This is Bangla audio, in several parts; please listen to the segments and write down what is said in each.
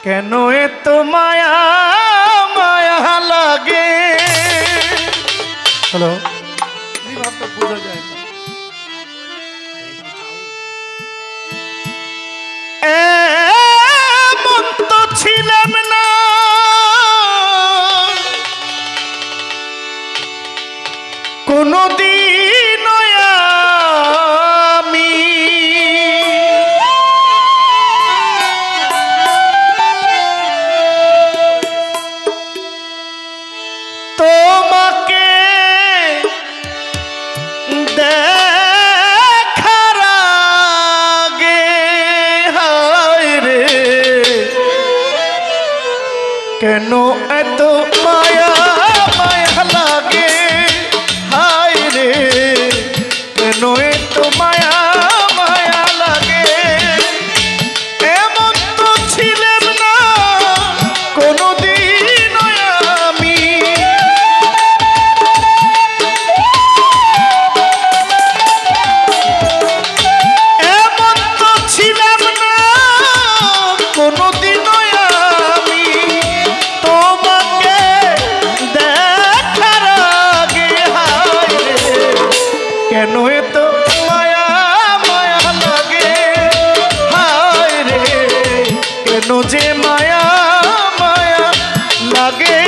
কেন এত মায়া মায়া লাগে। হ্যালো, এই ভাবটা বোঝা যায় না। এমন তো ছিলাম না কোনদিন আমি, তোমাকে দেখার আগে হায় রে কেন এত মায়া মায়া লাগে। হায় রে কেন এত মায়া মায়া লাগে। এমন তো ছিলাম না কোনদিন আমি, এমন তো ছিলাম না কোনদিন আমি, তোমাকে দেখার আগে হায় রে কেন এত মায়া মায়া লাগে। হায় রে কেন যে মায়া মায়া লাগে।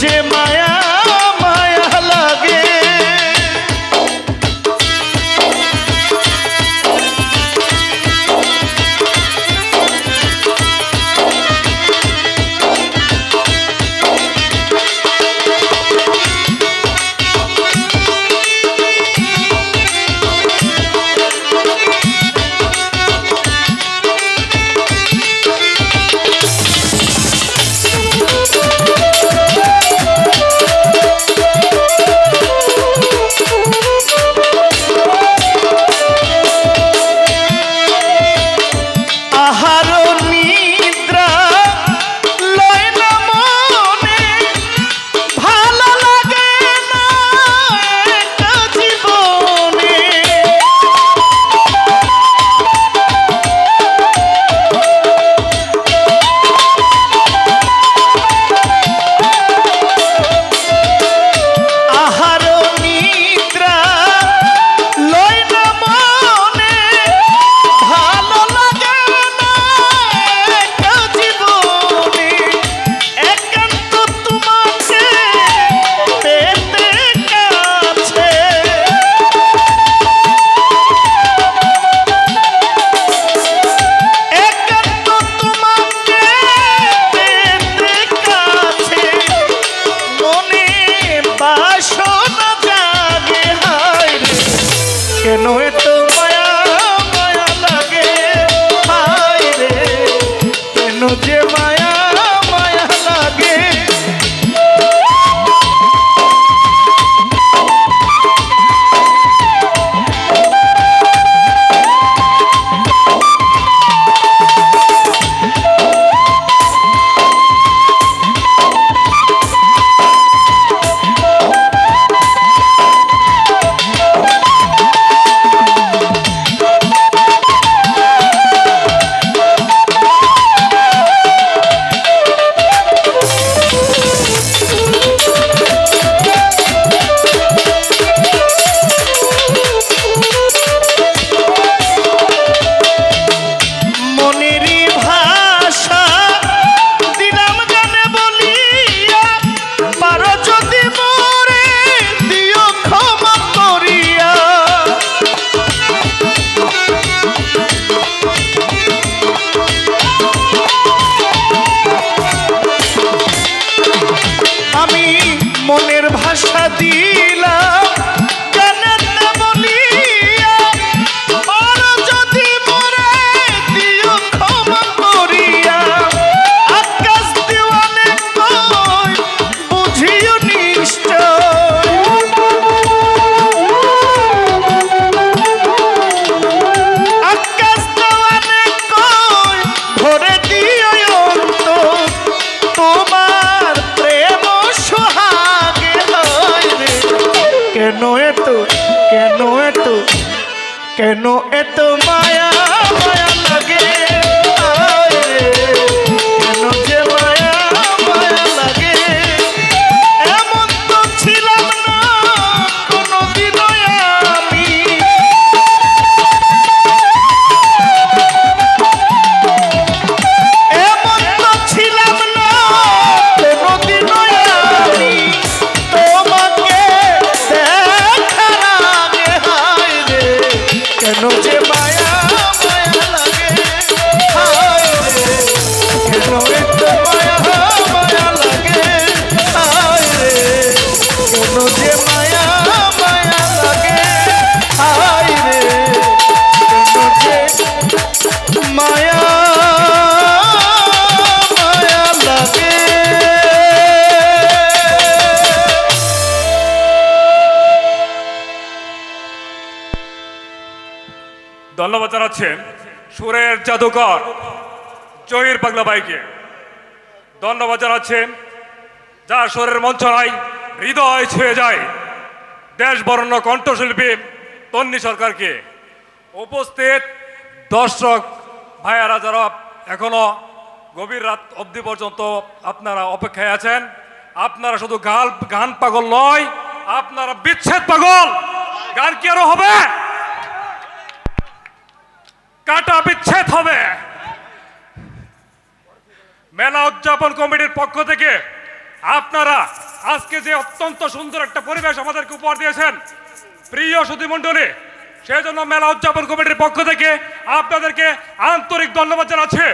যে মায়া মায়া লাগে। কেন এত মায়া মায়া লাগে কেন যে মায়া মায়া লাগে এমন তো ছিলাম না কোনোদিনও আমি এমন তো ছিলাম না কোনোদিনও আমি তোমাকে দেখার আগে হায় রে কেন যে মায়া মায়া লাগে হায় রে কেন এত মায়া মায়া লাগে হায় রে কেন যে মায়া মায়া লাগে হায় রে কেন যে মায়া মায়া লাগে ধন্যবাদ জানাচ্ছেন সুরের জাদুকর জহির পাগলা ভাইকে। ধন্যবাদ জানাচ্ছেন যার সুরের মঞ্চনায় হৃদয় ছুঁয়ে যায় দেশ বরণ্য কণ্ঠশিল্পী তন্নি সরকারকে। উপস্থিত দর্শক ভাইয়ারা যারা এখনো গভীর রাত অবধি পর্যন্ত আপনারা অপেক্ষায় আছেন, আপনারা শুধু গান পাগল নয়, আপনারা বিচ্ছেদ পাগল। গান কি আরো হবে? কাটা বিচ্ছেদ হবে। মেলা উদযাপন কমিটির পক্ষ থেকে আপনারা আজকে যে অত্যন্ত সুন্দর একটা পরিবেশ আমাদেরকে উপহার দিয়েছেন প্রিয় সুধীমণ্ডলী, সেই জন্য মেলা উদযাপন কমিটির পক্ষ থেকে আপনাদেরকে আন্তরিক ধন্যবাদ জানাচ্ছি।